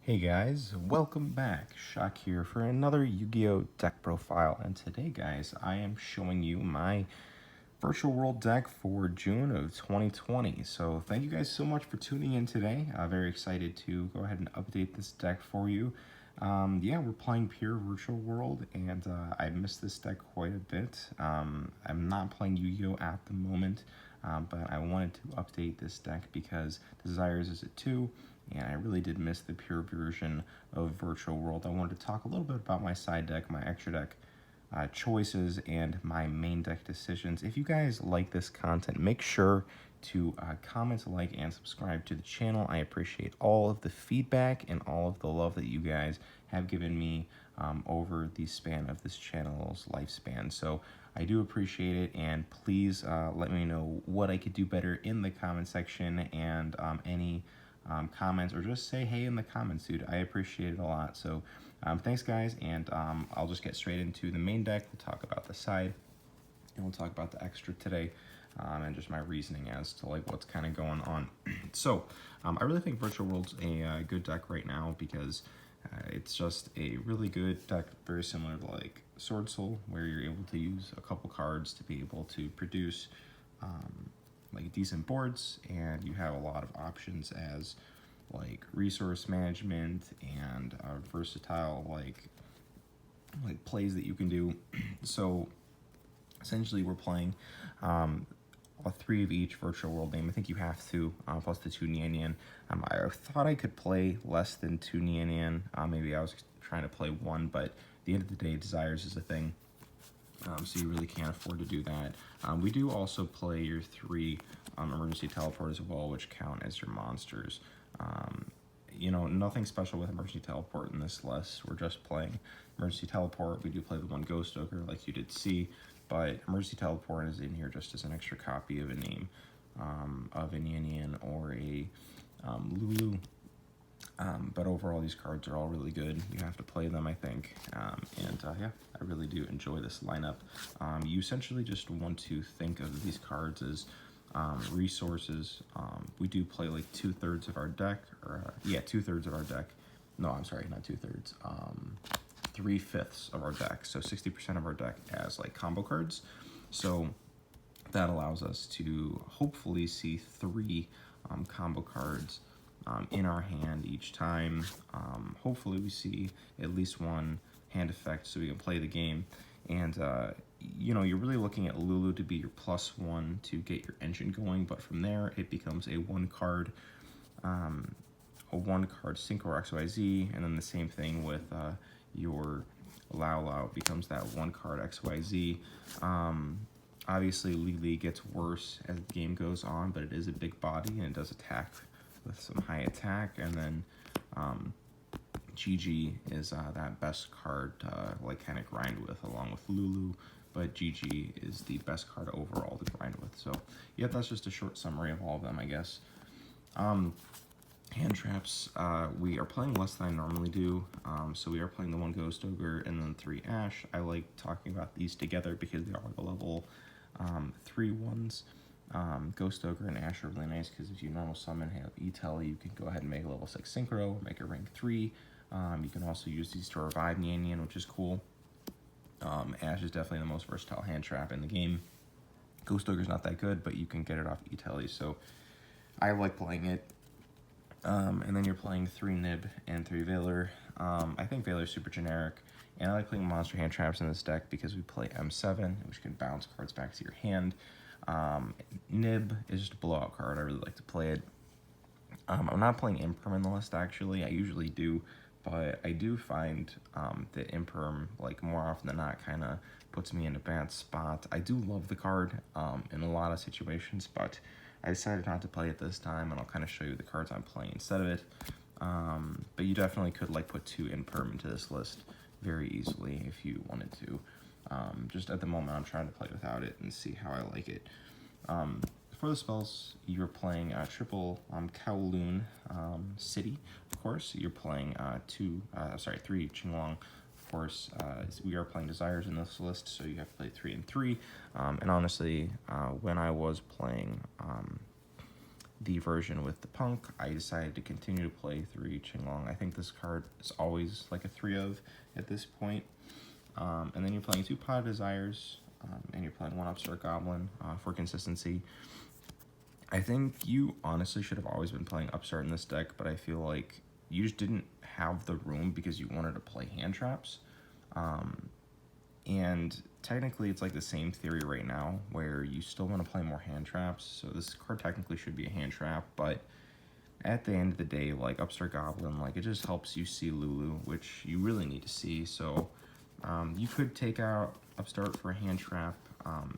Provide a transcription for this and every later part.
Hey guys, welcome back. Shock here for another Yu-Gi-Oh! Deck profile. And today, guys, I am showing you my Virtual World deck for June of 2020. So thank you guys so much for tuning in today. Very excited to go ahead and update this deck for you. Yeah, we're playing Pure Virtual World, and I missed this deck quite a bit. I'm not playing Yu-Gi-Oh! At the moment, but I wanted to update this deck because Desires is at 2, and I really did miss the pure version of Virtual World. I wanted to talk a little bit about my side deck, my extra deck choices, and my main deck decisions. If you guys like this content, make sure to comment, like, and subscribe to the channel. I appreciate all of the feedback and all of the love that you guys have given me over the span of this channel's lifespan. So I do appreciate it, and please let me know what I could do better in the comment section, and any comments, or just say hey in the comments, dude. I appreciate it a lot. So thanks, guys, and I'll just get straight into the main deck. We'll talk about the side, and we'll talk about the extra today, and just my reasoning as to like what's kind of going on. So I really think Virtual World's a good deck right now because it's just a really good deck, very similar to like Sword Soul, where you're able to use a couple cards to be able to produce like decent boards, and you have a lot of options as like resource management and versatile like plays that you can do. So essentially we're playing a 3 of each Virtual World name. I think you have to, plus the 2 Nian Nian. I thought I could play less than 2 Nian Nian. Maybe I was trying to play 1, but at the end of the day, Desires is a thing. So you really can't afford to do that. We do also play your 3 Emergency Teleport as well, which count as your monsters. You know, nothing special with Emergency Teleport in this list. We're just playing Emergency Teleport. We do play the 1 Ghost Ogre, like you did see, but Emergency Teleport is in here just as an extra copy of a name, of a Nian Nian or a Lulu. But overall, these cards are all really good. You have to play them, I think. Yeah, I really do enjoy this lineup. You essentially just want to think of these cards as resources. We do play like 2/3 of our deck, or yeah, 2/3 of our deck. No, I'm sorry, not 2/3. 3/5 of our deck. So 60% of our deck as like combo cards. So that allows us to hopefully see 3 combo cards in our hand each time. Hopefully we see at least 1 hand effect so we can play the game. And you know, you're really looking at Lulu to be your +1 to get your engine going, but from there it becomes a 1 card Synchro or XYZ, and then the same thing with your Lao Lao. It becomes that 1 card XYZ. Obviously Lily gets worse as the game goes on, but it is a big body and it does attack with some high attack. And then GG is that best card to like kind of grind with along with Lulu, but GG is the best card overall to grind with. So yeah, that's just a short summary of all of them, I guess. Hand traps, we are playing less than I normally do, so we are playing the 1 Ghost Ogre and then 3 Ash. I like talking about these together because they are the level 3 ones. Ghost Ogre and Ash are really nice because if you normal summon, have E-Tele, you can go ahead and make a level 6 Synchro, make a rank 3. You can also use these to revive Nian Nian, which is cool. Ash is definitely the most versatile hand trap in the game. Ghost Ogre is not that good, but you can get it off E-Tele, so I like playing it. And then you're playing 3 Nib and 3 Veiler. I think Veiler's super generic, and I like playing monster hand traps in this deck because we play M7, which can bounce cards back to your hand. Nib is just a blowout card. I really like to play it. I'm not playing Imperm in the list, actually. I usually do, but I do find that Imperm, like more often than not, kind of puts me in a bad spot. I do love the card in a lot of situations, but I decided not to play it this time, and I'll kind of show you the cards I'm playing instead of it. But you definitely could like put 2 Imperm into this list very easily if you wanted to. Just at the moment, I'm trying to play without it and see how I like it. For the spells, you're playing triple Kowloon City, of course. You're playing 3 Qinglong. Of course, we are playing Desires in this list, so you have to play 3 and 3. And honestly, when I was playing the version with the Punk, I decided to continue to play 3 Qinglong. I think this card is always like a 3 of at this point. And then you're playing 2 Pot of Desires, and you're playing 1 Upstart Goblin for consistency. I think you honestly should have always been playing Upstart in this deck, but I feel like you just didn't have the room because you wanted to play hand traps. And technically it's like the same theory right now where you still want to play more hand traps. So this card technically should be a hand trap, but at the end of the day, like Upstart Goblin, like it just helps you see Lulu, which you really need to see. So you could take out Upstart for a hand trap.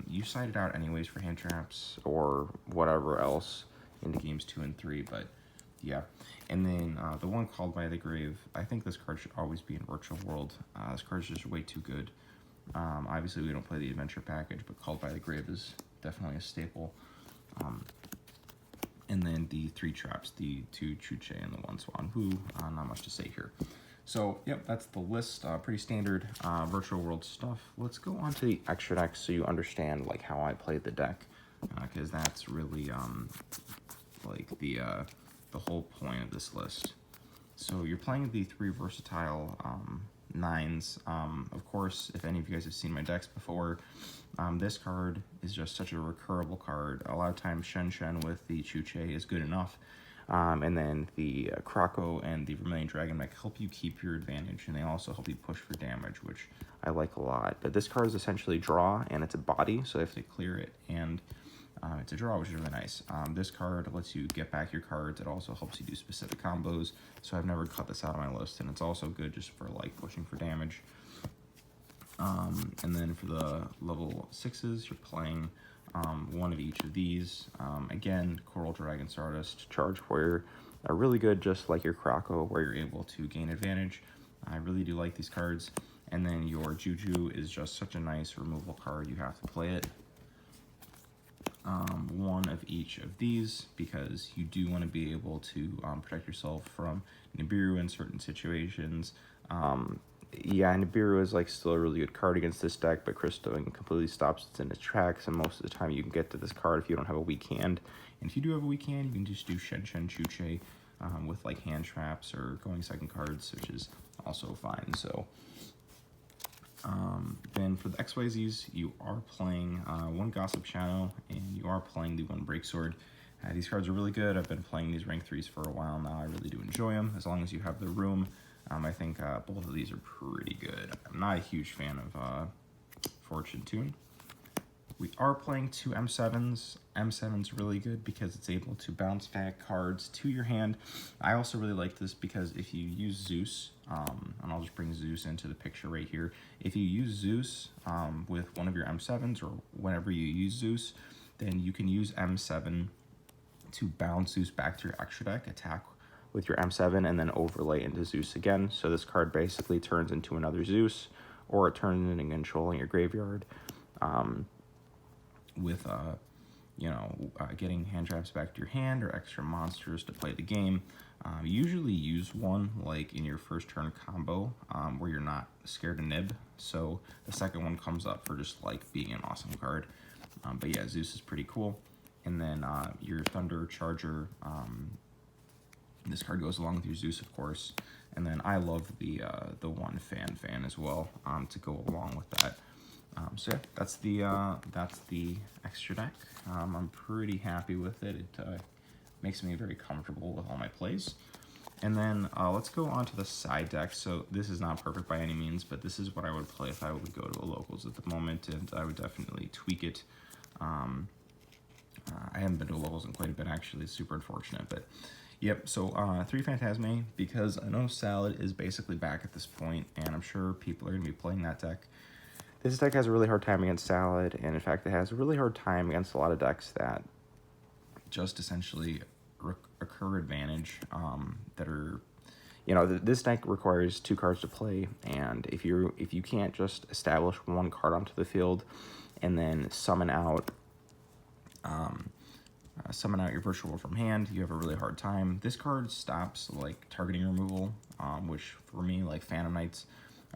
You side it out anyways for hand traps or whatever else into games 2 and 3, but yeah. And then the one Called by the Grave, I think this card should always be in Virtual World. This card's just way too good. Obviously we don't play the adventure package, but Called by the Grave is definitely a staple. And then the 3 traps, the 2 Chuche and the 1 Swan Wu, not much to say here. So, yep, that's the list. Pretty standard Virtual World stuff. Let's go on to the extra deck so you understand like how I played the deck, because that's really like the whole point of this list. So you're playing the 3 versatile 9s. Of course, if any of you guys have seen my decks before, this card is just such a recurable card. A lot of times Shen Shen with the Chuche is good enough. And then the Krako and the Vermilion Dragon Mech help you keep your advantage, and they also help you push for damage, which I like a lot. But this card is essentially draw, and it's a body, so they have to clear it, and it's a draw, which is really nice. This card lets you get back your cards. It also helps you do specific combos, so I've never cut this out of my list, and it's also good just for like pushing for damage. And then for the level 6s, you're playing 1 of each of these. Again, Coral Dragon, Stardust, Charge Warrior are really good, just like your Krako, where you're able to gain advantage. I really do like these cards. And then your Juju is just such a nice removal card. You have to play it. 1 of each of these, because you do want to be able to protect yourself from Nibiru in certain situations. Yeah, Nibiru is like still a really good card against this deck, but Crystalline completely stops it in its tracks, and most of the time you can get to this card if you don't have a weak hand. And if you do have a weak hand, you can just do Shen Shen Chuche with like hand traps or going second cards, which is also fine. So then for the XYZs, you are playing 1 Gossip Shadow, and you are playing the 1 Breaksword. These cards are really good. I've been playing these rank 3s for a while now. I really do enjoy them, as long as you have the room. I think both of these are pretty good. I'm not a huge fan of Fortune Tune. We are playing 2 M7s. M7's really good because it's able to bounce back cards to your hand. I also really like this because if you use Zeus, and I'll just bring Zeus into the picture right here. If you use Zeus with one of your M7s, or whenever you use Zeus, then you can use M7 to bounce Zeus back to your extra deck, attack with your M7, and then overlay into Zeus again. So this card basically turns into another Zeus, or it turns into controlling your graveyard with getting hand traps back to your hand or extra monsters to play the game. Usually use one like in your first turn combo where you're not scared to nib, so the second one comes up for just like being an awesome card. But yeah, Zeus is pretty cool. And then your Thunder Charger, this card goes along with your Zeus, of course. And then I love the 1 Fan as well to go along with that. So yeah, that's the extra deck. I'm pretty happy with it. It makes me very comfortable with all my plays. And then let's go on to the side deck. So this is not perfect by any means, but this is what I would play if I would go to a locals at the moment, and I would definitely tweak it. I haven't been to a locals in quite a bit, actually. It's super unfortunate, but yep. So 3 Phantasme, because I know Salad is basically back at this point, and I'm sure people are going to be playing that deck. This deck has a really hard time against Salad, and in fact, it has a really hard time against a lot of decks that just essentially recur advantage that are, this deck requires 2 cards to play, and if you can't just establish 1 card onto the field and then summon out your Virtual World from hand, you have a really hard time. This card stops like targeting removal, which for me, like Phantom Knights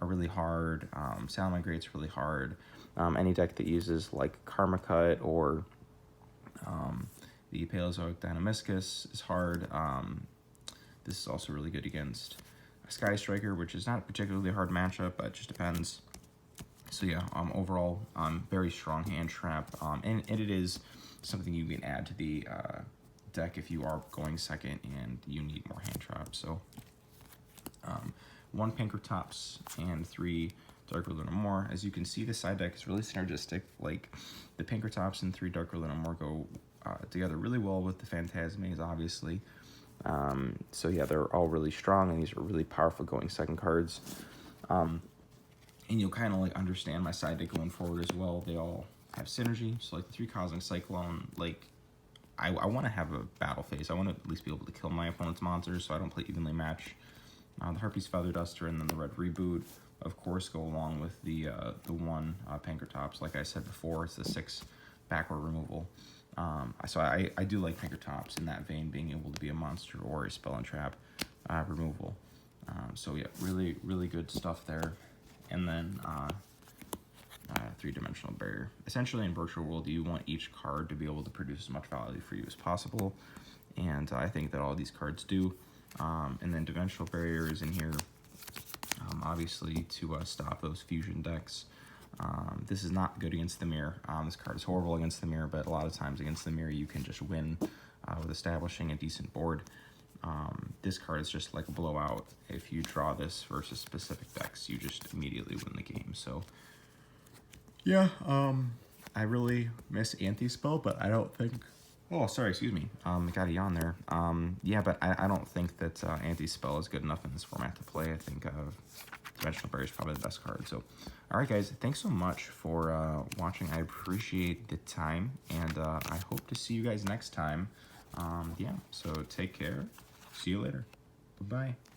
are really hard. Sound Migrate's really hard. Any deck that uses like Karma Cut or The Paleozoic Deinonychus is hard. This is also really good against Sky Striker, which is not a particularly hard matchup, but it just depends. So yeah, overall, very strong hand trap, and it is something you can add to the deck if you are going second and you need more hand traps. So 1 Pankratops and 3 Dark Lunamore. As you can see, the side deck is really synergistic. Like the Pankratops and 3 Dark Lunamore go together really well with the Phantasmes, obviously. So yeah, they're all really strong, and these are really powerful going second cards. And you'll kind of like understand my side deck going forward as well. They all have synergy. So like the 3 Cosmic Cyclone, like I want to have a battle phase. I want to at least be able to kill my opponent's monsters, so I don't play evenly match. The Harpy's Feather Duster and then the Red Reboot, of course, go along with the 1 Pankratops. Like I said before, it's the 6 backward removal. So I do like Pankratops in that vein, being able to be a monster or a spell and trap removal. So yeah, really, really good stuff there. And then 3-dimensional barrier. Essentially, in Virtual World, you want each card to be able to produce as much value for you as possible, and I think that all these cards do. And then dimensional barrier is in here, obviously, to stop those fusion decks. This is not good against the mirror. This card is horrible against the mirror, but a lot of times against the mirror, you can just win with establishing a decent board. This card is just like a blowout. If you draw this versus specific decks, you just immediately win the game. So yeah, I really miss Anti-Spell, but I don't think... Oh, sorry, excuse me. I got a yawn there. Yeah, but I don't think that Anti-Spell is good enough in this format to play. I think Dimensional Barrier is probably the best card. So, all right, guys, thanks so much for watching. I appreciate the time, and I hope to see you guys next time. Yeah, so take care. See you later. Bye-bye.